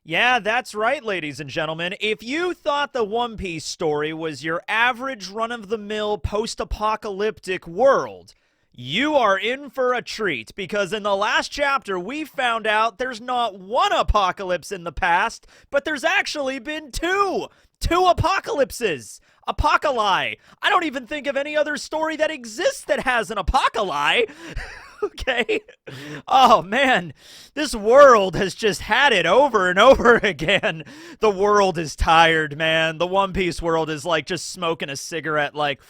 Yeah, that's right, ladies and gentlemen. If you thought the One Piece story was your average run-of-the-mill post-apocalyptic world, you are in for a treat, because in the last chapter we found out there's not one apocalypse in the past, but there's actually been two! Two apocalypses! Apocalypse! I don't even think of any other story that exists that has an apocalypse! Okay? Oh, man. This world has just had it over and over again. The world is tired, man. The One Piece world is like just smoking a cigarette like,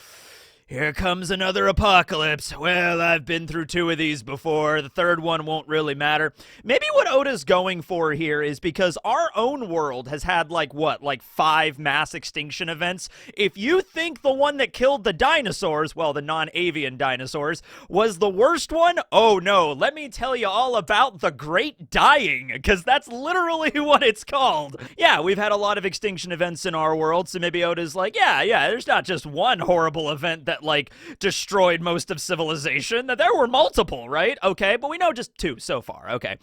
here comes another apocalypse. Well, I've been through two of these before. The third one won't really matter. Maybe what Oda's going for here is because our own world has had like what, like 5 mass extinction events. If you think the one that killed the dinosaurs, well, the non-avian dinosaurs, was the worst one, oh no, let me tell you all about the Great Dying, because that's literally what it's called. Yeah, we've had a lot of extinction events in our world, so maybe Oda's like, yeah, there's not just one horrible event that like destroyed most of civilization. There were multiple, right? Okay, but we know just 2 so far. Okay.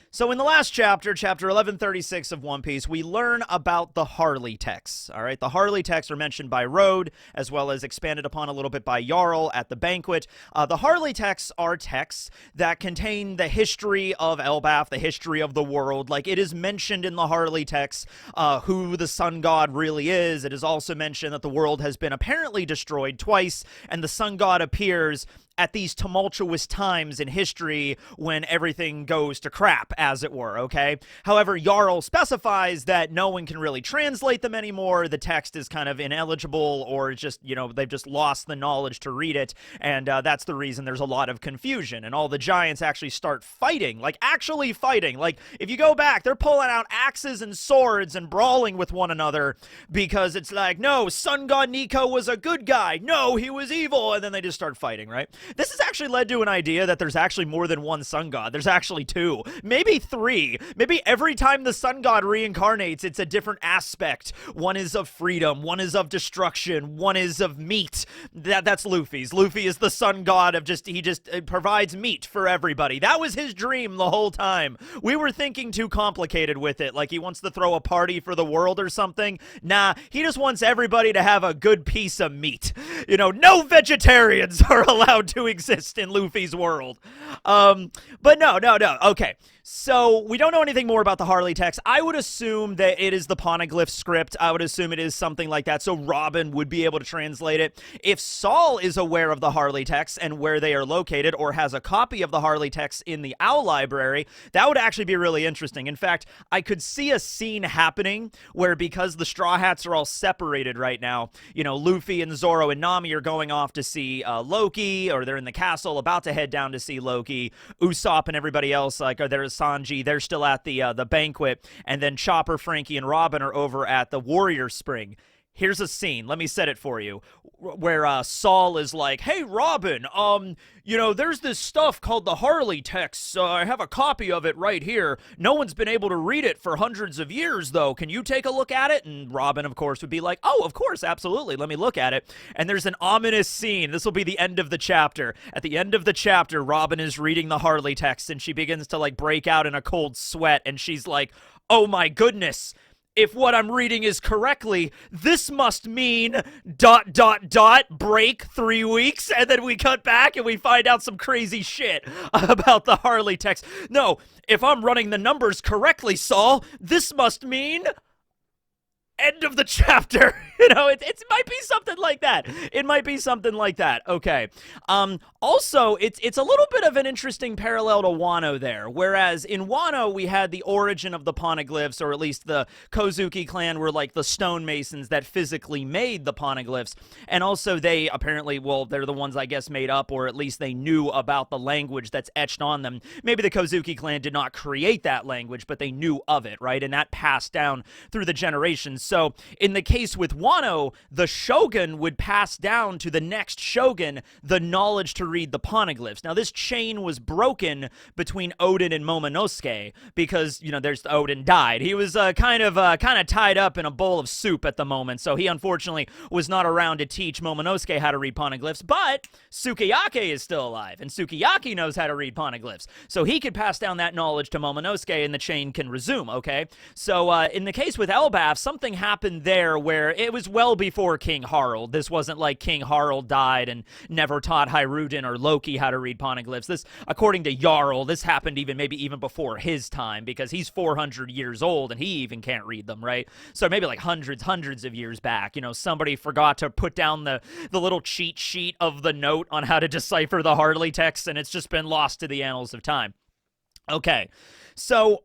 So in the last chapter, chapter 1136 of One Piece, we learn about the Harley Texts, all right? The Harley Texts are mentioned by Road, as well as expanded upon a little bit by Jarl at the banquet. The Harley Texts are texts that contain the history of Elbaf, the history of the world. Like, it is mentioned in the Harley Texts who the sun god really is. It is also mentioned that the world has been apparently destroyed twice, and the sun god appears at these tumultuous times in history when everything goes to crap, as it were, okay? However, Jarl specifies that no one can really translate them anymore. The text is kind of ineligible, or just, you know, they've just lost the knowledge to read it, and that's the reason there's a lot of confusion, and all the giants actually start fighting, like, actually fighting. Like, if you go back, they're pulling out axes and swords and brawling with one another, because it's like, no, Sun God Nico was a good guy, no, he was evil, and then they just start fighting, right? This has actually led to an idea that there's actually more than one sun god. There's actually 2, maybe 3. Maybe every time the sun god reincarnates, it's a different aspect. One is of freedom, one is of destruction, one is of meat. That's Luffy's. Luffy is the sun god of he just provides meat for everybody. That was his dream the whole time. We were thinking too complicated with it, like he wants to throw a party for the world or something. Nah, he just wants everybody to have a good piece of meat. You know, no vegetarians are allowed to exist in Luffy's world. But no. Okay. So, we don't know anything more about the Harley text. I would assume that it is the Poneglyph script. I would assume it is something like that, so Robin would be able to translate it. If Saul is aware of the Harley texts and where they are located, or has a copy of the Harley texts in the Owl Library, that would actually be really interesting. In fact, I could see a scene happening where, because the Straw Hats are all separated right now, you know, Luffy and Zoro and Nami are going off to see Loki, or they're in the castle about to head down to see Loki. Usopp and everybody else, like, are there Sanji, they're still at the banquet, and then Chopper, Frankie, and Robin are over at the Warrior Spring. Here's a scene, let me set it for you, where Saul is like, hey, Robin, you know, there's this stuff called the Harley Texts. I have a copy of it right here. No one's been able to read it for hundreds of years, though. Can you take a look at it? And Robin, of course, would be like, oh, of course, absolutely. Let me look at it. And there's an ominous scene. This will be the end of the chapter. At the end of the chapter, Robin is reading the Harley Texts, and she begins to, like, break out in a cold sweat, and she's like, oh, my goodness. If what I'm reading is correctly, this must mean ... break 3 weeks, and then we cut back and we find out some crazy shit about the Harley text. No, if I'm running the numbers correctly, Saul, this must mean end of the chapter. You know, it might be something like that. It might be something like that. Okay. Also, it's a little bit of an interesting parallel to Wano there. Whereas in Wano, we had the origin of the Poneglyphs, or at least the Kozuki clan were like the stonemasons that physically made the Poneglyphs. And also they apparently, well, they're the ones I guess made up, or at least they knew about the language that's etched on them. Maybe the Kozuki clan did not create that language, but they knew of it, right? And that passed down through the generations. So in the case with Wano, the shogun would pass down to the next shogun the knowledge to read the poneglyphs. Now this chain was broken between Odin and Momonosuke because, you know, there's Odin died. He was kind of tied up in a bowl of soup at the moment, so he unfortunately was not around to teach Momonosuke how to read poneglyphs, but Sukiyaki is still alive, and Sukiyaki knows how to read poneglyphs, so he could pass down that knowledge to Momonosuke and the chain can resume, okay? So in the case with Elbaf, something happened there where it was well before King Harald. This wasn't like King Harald died and never taught Hyrudin or Loki how to read poneglyphs. This, according to Jarl, this happened maybe even before his time, because he's 400 years old and he even can't read them, right? So maybe like hundreds of years back, you know, somebody forgot to put down the little cheat sheet of the note on how to decipher the Harley Texts, and it's just been lost to the annals of time. Okay, so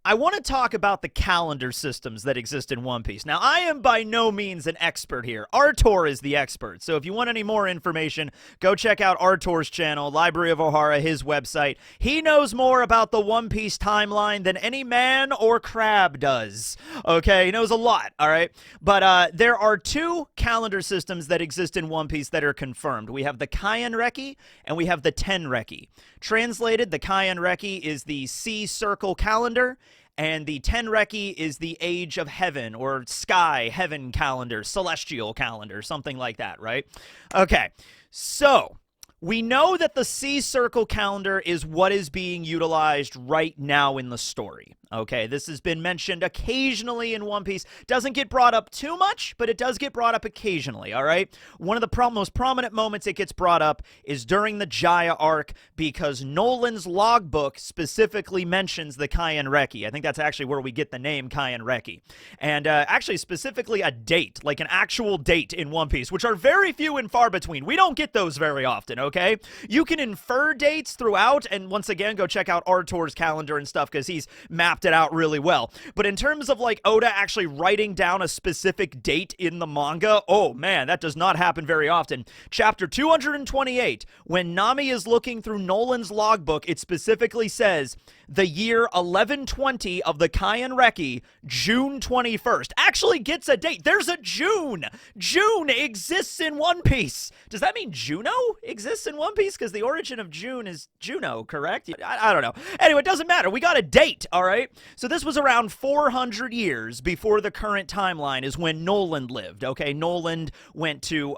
I want to talk about the calendar systems that exist in One Piece. Now, I am by no means an expert here. Arturs is the expert. So if you want any more information, go check out Arturs' channel, Library of Ohara, his website. He knows more about the One Piece timeline than any man or crab does. Okay, he knows a lot, all right? But there are two calendar systems that exist in One Piece that are confirmed. We have the Kaien Reki and we have the Ten Reki. Translated, the Kaien Reki is the sea circle calendar, and the Ten Reki is the Age of Heaven, or Sky Heaven calendar, celestial calendar, something like that, right? Okay, so we know that the sea circle calendar is what is being utilized right now in the story. Okay, this has been mentioned occasionally in One Piece. Doesn't get brought up too much, but it does get brought up occasionally, all right? One of the most prominent moments it gets brought up is during the Jaya arc, because Nolan's logbook specifically mentions the Kaien Reki. I think that's actually where we get the name Kaien Reki. And actually specifically a date, like an actual date in One Piece, which are very few and far between. We don't get those very often, okay? You can infer dates throughout, and once again, go check out Arturs' calendar and stuff, because he's mapped it out really well. But in terms of like Oda actually writing down a specific date in the manga, oh man, that does not happen very often. Chapter 228, when Nami is looking through Nolan's logbook, it specifically says the year 1120 of the Kaien Reki, June 21st. Actually gets a date. There's a June. June exists in One Piece. Does that mean Juno exists in One Piece? Because the origin of June is Juno, correct? I don't know. Anyway, it doesn't matter. We got a date, all right? So this was around 400 years before the current timeline is when Nolan lived, okay? Nolan went to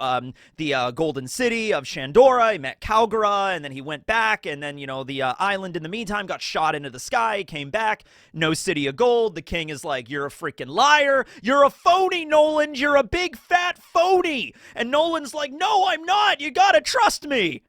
the Golden City of Shandora, he met Kalgara, and then he went back, and then, you know, the island in the meantime got shot into the sky, came back, no City of Gold. The king is like, you're a freaking liar, you're a phony, Nolan, you're a big fat phony. And Nolan's like, no, I'm not, you gotta trust me.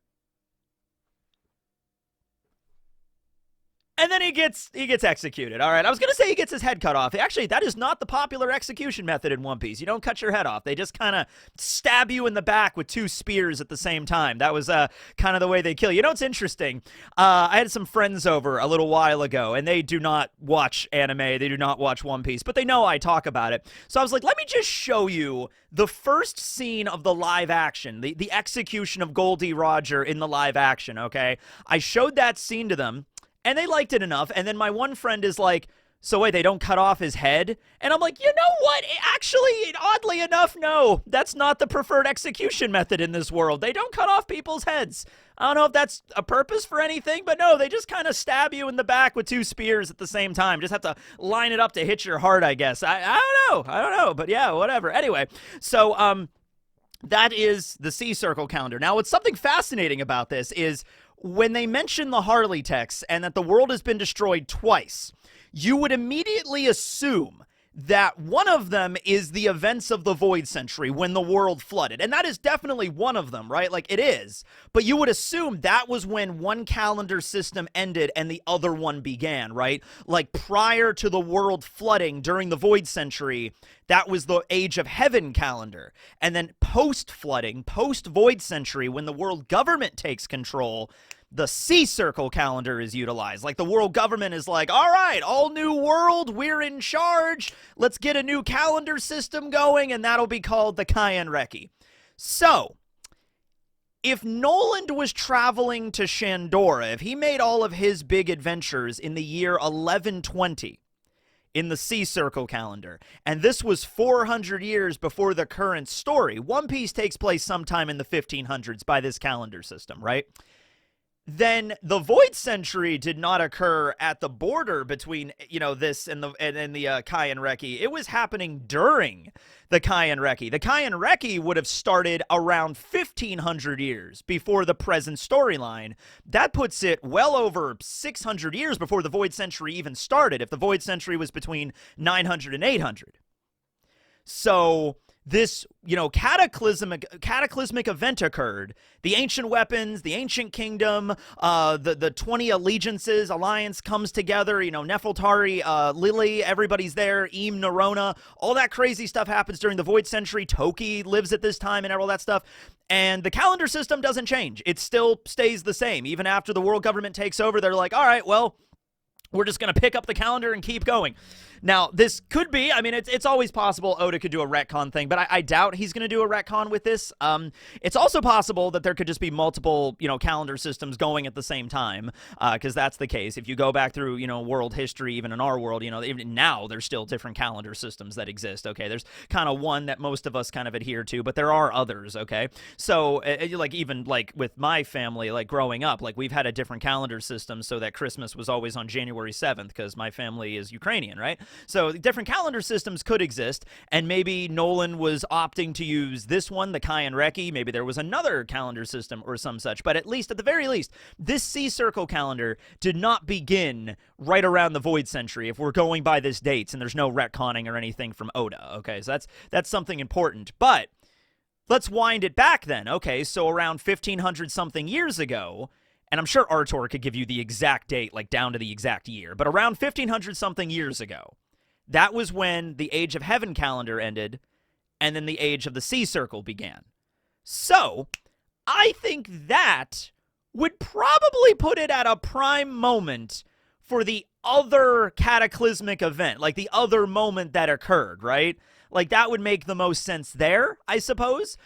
And then he gets executed. All right, I was gonna say he gets his head cut off. Actually, that is not the popular execution method in One Piece. You don't cut your head off. They just kind of stab you in the back with two spears at the same time. That was kind of the way they kill you. You know what's interesting? I had some friends over a little while ago, and they do not watch anime. They do not watch One Piece, but they know I talk about it. So I was like, let me just show you the first scene of the live action, the execution of Goldie Roger in the live action, okay? I showed that scene to them, and they liked it enough, and then my one friend is like, so wait, they don't cut off his head? And I'm like, you know what? Actually, oddly enough, no. That's not the preferred execution method in this world. They don't cut off people's heads. I don't know if that's a purpose for anything, but no, they just kind of stab you in the back with two spears at the same time. Just have to line it up to hit your heart, I guess. I don't know, but yeah, whatever. Anyway, so that is the sea circle calendar. Now, what's something fascinating about this is when they mention the Harley Texts and that the world has been destroyed twice, you would immediately assume that one of them is the events of the Void Century when the world flooded. And that is definitely one of them, right? Like, it is. But you would assume that was when one calendar system ended and the other one began, right? Like, prior to the world flooding during the Void Century, that was the Age of Heaven calendar. And then post-flooding, post-Void Century, when the world government takes control, the sea circle calendar is utilized. Like, the world government is like, all right, all new world, we're in charge. Let's get a new calendar system going, and that'll be called the Kaien Reki. So, if Noland was traveling to Shandora, if he made all of his big adventures in the year 1120, in the Sea Circle calendar. And this was 400 years before the current story. One Piece takes place sometime in the 1500s by this calendar system, right? Then the Void Century did not occur at the border between, this and the Kaien Reki. It was happening during the Kaien Reki. The Kaien Reki would have started around 1500 years before the present storyline. That puts it well over 600 years before the Void Century even started, if the Void Century was between 900 and 800. So this, cataclysmic event occurred. The ancient weapons, the ancient kingdom, the 20 alliance comes together. Nefeltari, Lily, everybody's there. Eam, Nerona, all that crazy stuff happens during the Void Century. Toki lives at this time and all that stuff. And the calendar system doesn't change. It still stays the same. Even after the world government takes over, they're like, all right, well, we're just going to pick up the calendar and keep going. Now, this could be, it's always possible Oda could do a retcon thing, but I doubt he's going to do a retcon with this. It's also possible that there could just be multiple, calendar systems going at the same time, because that's the case. If you go back through, world history, even in our world, even now, there's still different calendar systems that exist, okay? There's kind of one that most of us kind of adhere to, but there are others, okay? So, even with my family, growing up, we've had a different calendar system so that Christmas was always on January 7th, because my family is Ukrainian, right? So different calendar systems could exist, and maybe Nolan was opting to use this one, the Kaien Reki. Maybe there was another calendar system or some such, but at the very least, this Sea Circle calendar did not begin right around the Void Century if we're going by this dates, and there's no retconning or anything from Oda, okay? So that's something important, but let's wind it back then. Okay, so around 1500-something years ago, and I'm sure Artur could give you the exact date, down to the exact year, but around 1500-something years ago, that was when the Age of Heaven calendar ended, and then the Age of the Sea Circle began. So, I think that would probably put it at a prime moment for the other cataclysmic event, the other moment that occurred, right? That would make the most sense there, I suppose.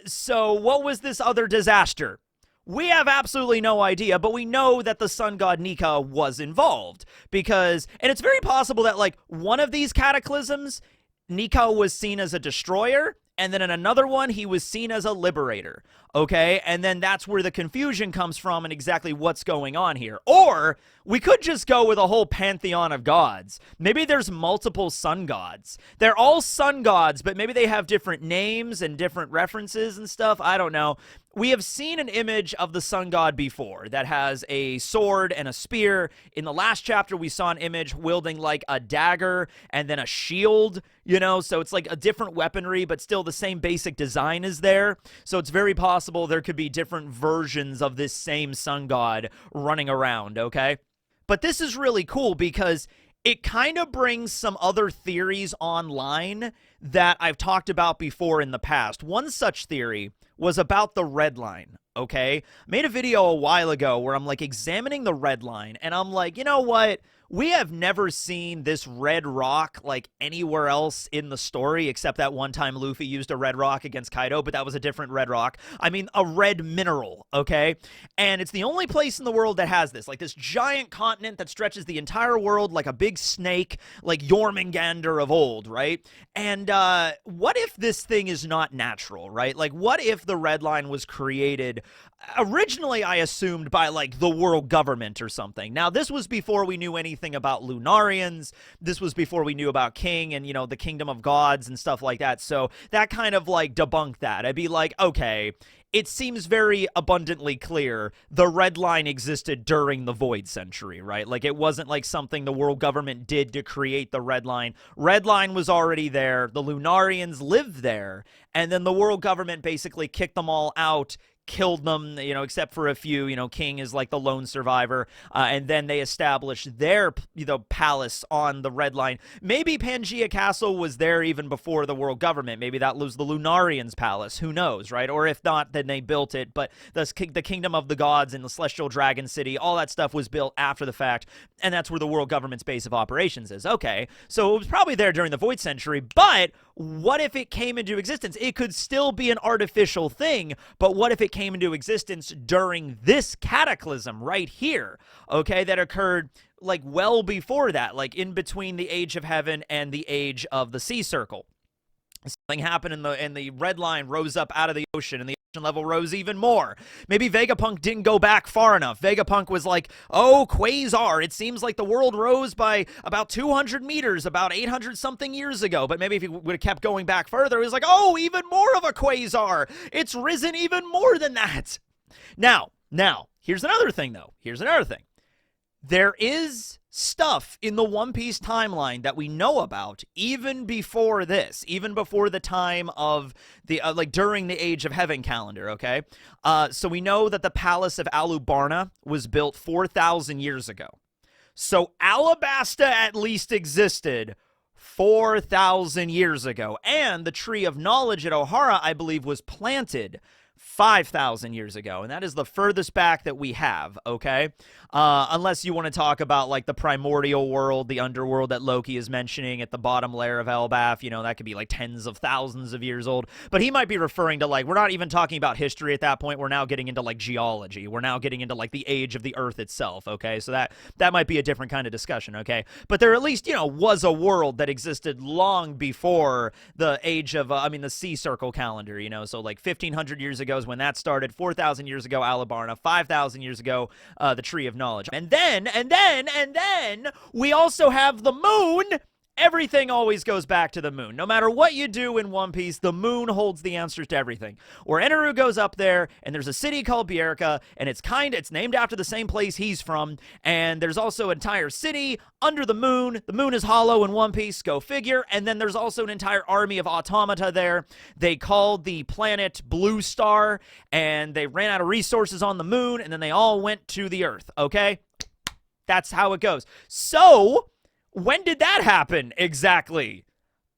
So what was this other disaster? We have absolutely no idea, but we know that the sun god Nika was involved and it's very possible that one of these cataclysms, Nika was seen as a destroyer, and then in another one, he was seen as a liberator, okay? And then that's where the confusion comes from and exactly what's going on here. Or we could just go with a whole pantheon of gods. Maybe there's multiple sun gods. They're all sun gods, but maybe they have different names and different references and stuff. I don't know. We have seen an image of the sun god before that has a sword and a spear. In the last chapter, we saw an image wielding a dagger and then a shield, so it's a different weaponry, but still the same basic design is there. So it's very possible there could be different versions of this same sun god running around, okay? But this is really cool because it kind of brings some other theories online that I've talked about before in the past. One such theory was about the red line, okay? I made a video a while ago where I'm examining the red line, and I'm you know what? We have never seen this red rock anywhere else in the story except that one time Luffy used a red rock against Kaido, but that was a different red rock. A red mineral, okay? And it's the only place in the world that has this, this giant continent that stretches the entire world like a big snake, like Jormungandr of old, right? And what if this thing is not natural, right? What if the red line was created originally, I assumed, by the world government or something. Now, this was before we knew anything about Lunarians. This was before we knew about King and, the kingdom of gods and stuff like that. So that kind of debunked that. I'd be okay, it seems very abundantly clear the red line existed during the Void Century, right? It wasn't something the world government did to create the red line. Red line was already there. The Lunarians lived there. And then the world government basically kicked them all out, killed them, except for a few. King is the lone survivor, and then they established their, palace on the red line. Maybe Pangaea Castle was there even before the world government. Maybe that was the Lunarians' palace. Who knows, right? Or if not, then they built it. But the kingdom of the gods and the celestial dragon city, all that stuff was built after the fact, and that's where the world government's base of operations is. Okay, so it was probably there during the Void Century, but what if it came into existence? It could still be an artificial thing, but what if it came into existence during this cataclysm right here, okay, that occurred like well before that, like in between the age of heaven and the age of the sea circle. Something happened and the red line rose up out of the ocean, and the ocean level rose even more. Maybe Vegapunk didn't go back far enough. Vegapunk was like, oh, quasar, it seems like the world rose by about 200 meters about 800 something years ago. But maybe if he would have kept going back further, he was like, oh, even more of a quasar. It's risen even more than that. Now, here's another thing, though. Here's another thing. There is stuff in the One Piece timeline that we know about even before this, even before the time of the, like during the Age of Heaven calendar, okay? So we know that the Palace of Alubarna was built 4,000 years ago. So Alabasta at least existed 4,000 years ago. And the Tree of Knowledge at Ohara, I believe, was planted 5,000 years ago, and that is the furthest back that we have, okay? Unless you want to talk about, like, the primordial world, the underworld that Loki is mentioning at the bottom layer of Elbaf, you know, that could be, like, tens of thousands of years old. But he might be referring to, like, we're not even talking about history at that point. We're now getting into, like, geology. We're now getting into, like, the age of the Earth itself, okay? So that might be a different kind of discussion, okay? But there at least, you know, was a world that existed long before the age of, the sea circle calendar, you know? So, like, 1,500 years ago is when that started, 4,000 years ago, Alubarna, 5,000 years ago, the Tree of Knowledge. And then, we also have the moon. Everything always goes back to the moon. No matter what you do in One Piece, the moon holds the answers to everything. Where Eneru goes up there, and there's a city called Bjerka, and it's named after the same place he's from, and there's also an entire city under the moon. The moon is hollow in One Piece, go figure, and then there's also an entire army of automata there. They called the planet Blue Star, and they ran out of resources on the moon, and then they all went to the Earth, okay? That's how it goes. So when did that happen exactly?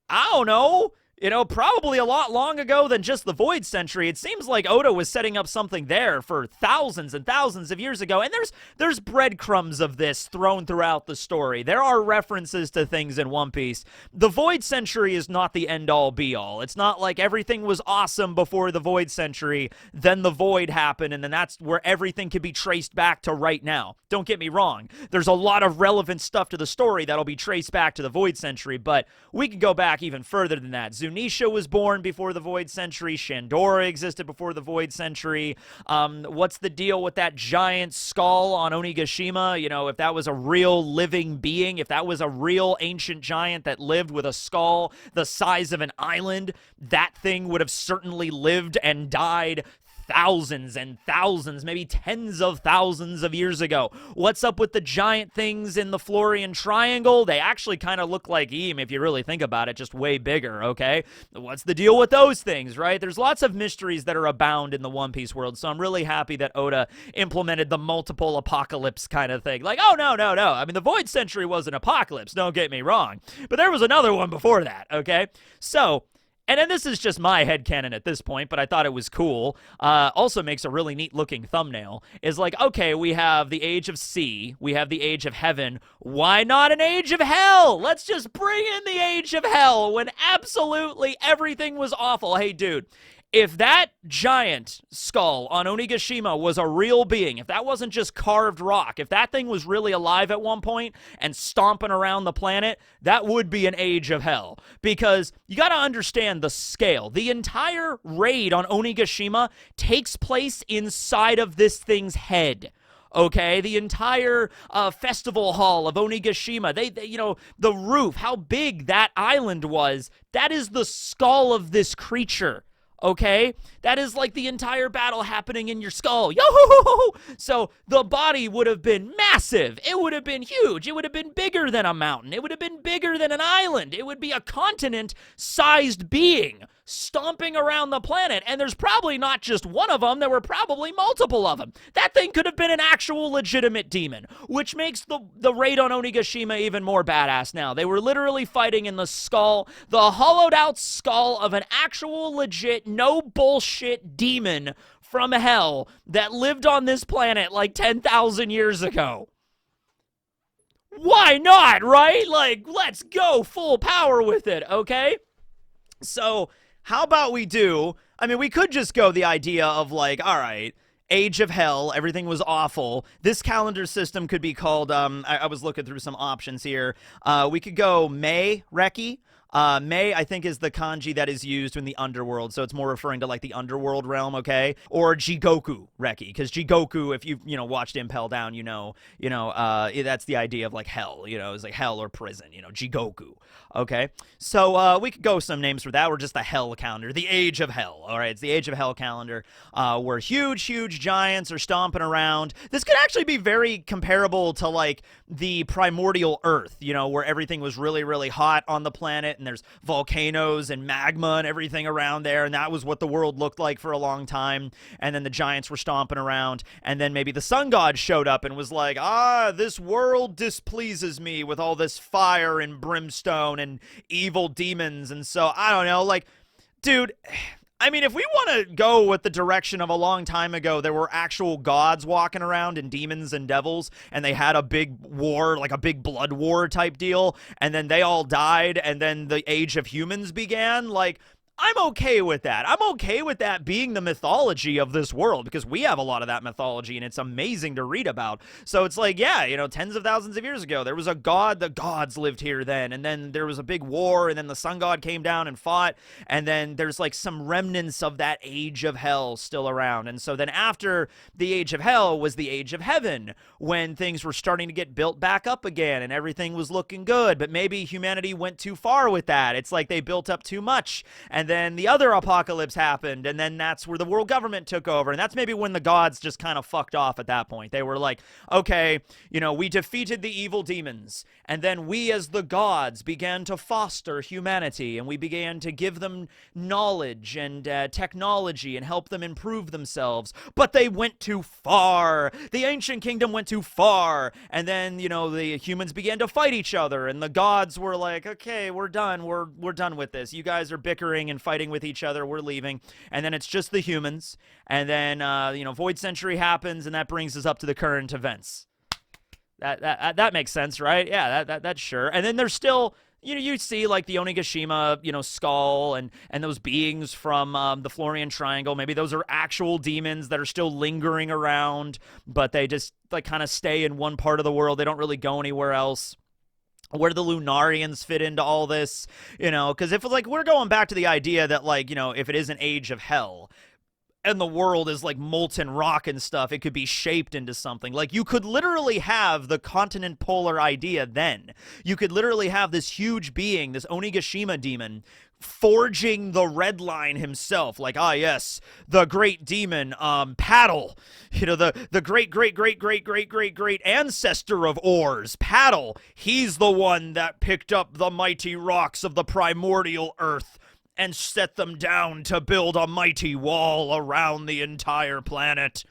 I don't know. You know, probably a lot long ago than just the Void Century. It seems like Oda was setting up something there for thousands and thousands of years ago. And there's breadcrumbs of this thrown throughout the story. There are references to things in One Piece. The Void Century is not the end-all, be-all. It's not like everything was awesome before the Void Century, then the Void happened, and then that's where everything can be traced back to right now. Don't get me wrong. There's a lot of relevant stuff to the story that'll be traced back to the Void Century, but we can go back even further than that. Zunisha was born before the Void Century. Shandora existed before the Void Century. What's the deal with that giant skull on Onigashima? You know, if that was a real living being, if that was a real ancient giant that lived with a skull the size of an island, that thing would have certainly lived and died thousands and thousands, maybe tens of thousands of years ago. What's up with the giant things in the Florian Triangle? They actually kind of look like Eem if you really think about it, just way bigger, okay? What's the deal with those things, right? There's lots of mysteries that are abound in the One Piece world, so I'm really happy that Oda implemented the multiple apocalypse kind of thing. Like, oh, no. I mean, the Void Century was an apocalypse, don't get me wrong, but there was another one before that, okay? So, and then this is just my headcanon at this point, but I thought it was cool. Also makes a really neat looking thumbnail. Is like, okay, we have the Age of Sea. We have the Age of Heaven. Why not an Age of Hell? Let's just bring in the Age of Hell when absolutely everything was awful. Hey, dude. If that giant skull on Onigashima was a real being, if that wasn't just carved rock, if that thing was really alive at one point and stomping around the planet, that would be an Age of Hell. Because you got to understand the scale. The entire raid on Onigashima takes place inside of this thing's head. Okay, the entire festival hall of Onigashima, they, you know, the roof, how big that island was, that is the skull of this creature. Okay? That is like the entire battle happening in your skull. Yo-ho-ho-ho! So the body would have been massive. It would have been huge. It would have been bigger than a mountain. It would have been bigger than an island. It would be a continent-sized being stomping around the planet. And there's probably not just one of them. There were probably multiple of them. That thing could have been an actual legitimate demon, which makes the raid on Onigashima even more badass now. They were literally fighting in the skull, the hollowed-out skull of an actual legit, no bullshit demon from hell that lived on this planet like 10,000 years ago. Why not, right? Like, let's go full power with it, okay? So, how about we do, I mean, we could just go the idea of like, all right, Age of Hell, everything was awful. This calendar system could be called, I was looking through some options here. We could go May Reki. May, I think, is the kanji that is used in the underworld, so it's more referring to like the underworld realm, okay? Or Jigoku Reki, because Jigoku, if you've watched Impel Down, that's the idea of like hell, it's like hell or prison, Jigoku, okay? So we could go some names for that. We're just the Hell calendar, the Age of Hell. All right, it's the Age of Hell calendar, where huge giants are stomping around. This could actually be very comparable to like the primordial Earth, where everything was really hot on the planet, and there's volcanoes and magma and everything around there, and that was what the world looked like for a long time. And then the giants were stomping around, and then maybe the sun god showed up and was like, this world displeases me with all this fire and brimstone and evil demons. And so I don't know, like, dude, I mean, if we want to go with the direction of a long time ago, there were actual gods walking around and demons and devils, and they had a big war, like a big blood war type deal, and then they all died, and then the age of humans began, like, I'm okay with that. I'm okay with that being the mythology of this world, because we have a lot of that mythology, and it's amazing to read about. So it's like, yeah, tens of thousands of years ago, there was a god, the gods lived here then, and then there was a big war, and then the sun god came down and fought, and then there's like some remnants of that Age of Hell still around. And so then after the Age of Hell was the Age of Heaven, when things were starting to get built back up again, and everything was looking good, but maybe humanity went too far with that. It's like they built up too much, and then the other apocalypse happened, and then that's where the world government took over, and that's maybe when the gods just kind of fucked off at that point. They were like, okay, we defeated the evil demons, and then we as the gods began to foster humanity, and we began to give them knowledge and technology and help them improve themselves, but they went too far. The ancient kingdom went too far, and then, the humans began to fight each other, and the gods were like, okay, we're done. We're done with this. You guys are bickering and fighting with each other, we're leaving. And then it's just the humans, and then Void Century happens, and that brings us up to the current events. That makes sense, right? Yeah, that's sure. And then there's still, you see like the Onigashima skull and those beings from the Florian Triangle. Maybe those are actual demons that are still lingering around, but they just like kind of stay in one part of the world. They don't really go anywhere else. Where do the Lunarians fit into all this? Because if like we're going back to the idea that like, if it is an Age of Hell and the world is like molten rock and stuff, it could be shaped into something. Like you could literally have the continent polar idea then. You could literally have this huge being, this Onigashima demon, forging the Red Line himself, like, yes, the great demon, Paddle, the great ancestor of ores, Paddle, he's the one that picked up the mighty rocks of the primordial earth and set them down to build a mighty wall around the entire planet.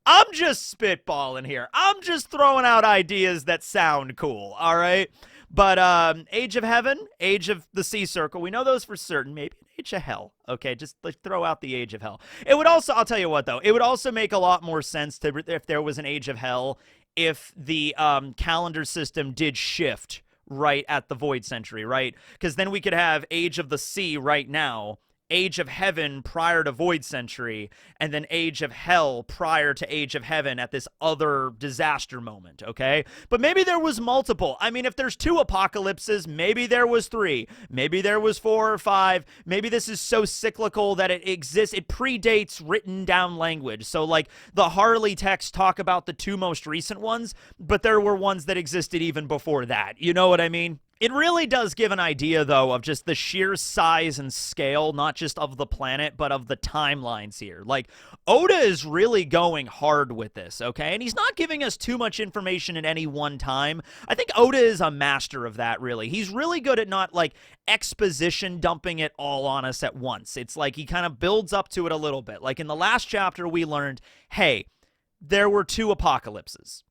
I'm just spitballing here. I'm just throwing out ideas that sound cool, all right? But Age of Heaven, Age of the Sea Circle, we know those for certain. Maybe an Age of Hell. Okay, just let's throw out the Age of Hell. It would also, I'll tell you what, though, it would also make a lot more sense if there was an Age of Hell if the calendar system did shift right at the Void Century, right? Because then we could have Age of the Sea right now, Age of Heaven prior to Void Century, and then Age of Hell prior to Age of Heaven at this other disaster moment, okay? But maybe there was multiple. I mean, if there's 2 apocalypses, maybe there was 3. Maybe there was 4 or 5. Maybe this is so cyclical that it exists. It predates written down language. So, like, the Harley Texts talk about the 2 most recent ones, but there were ones that existed even before that. You know what I mean? It really does give an idea, though, of just the sheer size and scale, not just of the planet, but of the timelines here. Like, Oda is really going hard with this, okay? And he's not giving us too much information at any one time. I think Oda is a master of that, really. He's really good at not, like, exposition dumping it all on us at once. It's like he kind of builds up to it a little bit. Like, in the last chapter, we learned, hey, there were 2 apocalypses.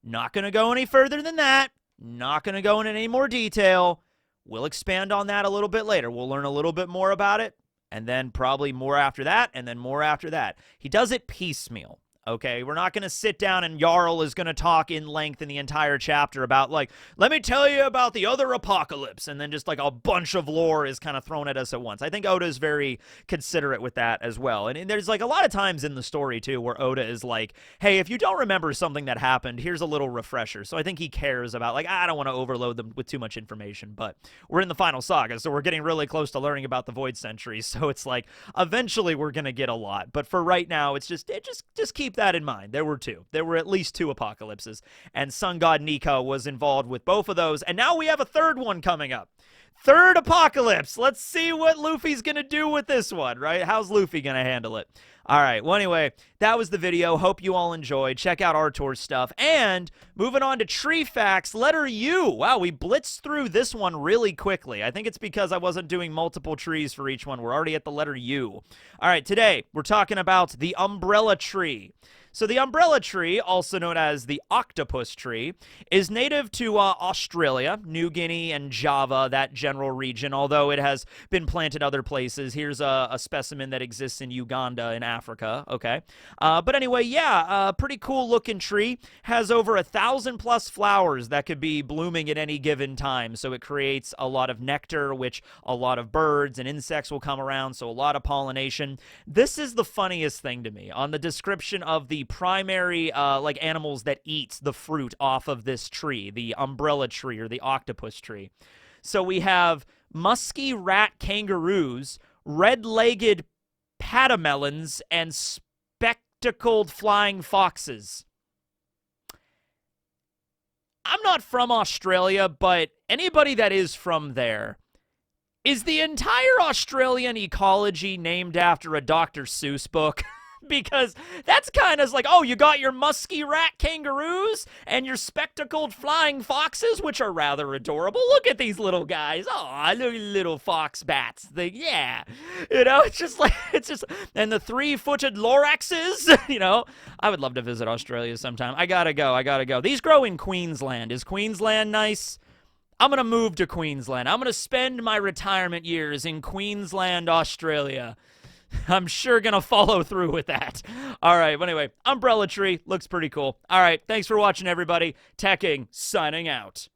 Not going to go any further than that. Not going to go into any more detail. We'll expand on that a little bit later. We'll learn a little bit more about it, and then probably more after that, and then more after that. He does it piecemeal, okay? We're not going to sit down and Jarl is going to talk in length in the entire chapter about, like, let me tell you about the other apocalypse, and then just, like, a bunch of lore is kind of thrown at us at once. I think Oda's very considerate with that as well. And there's, like, a lot of times in the story, too, where Oda is like, hey, if you don't remember something that happened, here's a little refresher. So I think he cares about, like, I don't want to overload them with too much information, but we're in the final saga, so we're getting really close to learning about the Void Centuries, so it's like, eventually we're going to get a lot. But for right now, it's just keep that in mind. There were two. There were at least two apocalypses, and Sun God Nika was involved with both of those, and now we have a third one coming up. Third apocalypse. Let's see what Luffy's going to do with this one, right? How's Luffy going to handle it? All right, well, anyway, that was the video. Hope you all enjoyed. Check out Arturs stuff. And moving on to Tree Facts, letter U. Wow, we blitzed through this one really quickly. I think it's because I wasn't doing multiple trees for each one. We're already at the letter U. All right, today we're talking about the umbrella tree. So the umbrella tree, also known as the octopus tree, is native to Australia, New Guinea, and Java, that general region, although it has been planted other places. Here's a specimen that exists in Uganda in Africa, okay? But anyway, yeah, pretty cool looking tree. Has over 1,000+ flowers that could be blooming at any given time, so it creates a lot of nectar, which a lot of birds and insects will come around, so a lot of pollination. This is the funniest thing to me. On the description of the primary like animals that eat the fruit off of this tree, the umbrella tree or the octopus tree. So we have musky rat kangaroos, red-legged patamelons, and spectacled flying foxes. I'm not from Australia, but anybody that is from there, is the entire Australian ecology named after a Dr. Seuss book? Because that's kind of like, oh, you got your musky rat kangaroos and your spectacled flying foxes, which are rather adorable. Look at these little guys. Oh, little fox bats. Yeah. You know, it's just like, and the 3-footed loraxes, you know. I would love to visit Australia sometime. I gotta go. These grow in Queensland. Is Queensland nice? I'm going to move to Queensland. I'm going to spend my retirement years in Queensland, Australia. I'm sure going to follow through with that. All right, but anyway, umbrella tree looks pretty cool. All right, thanks for watching, everybody. Teching, signing out.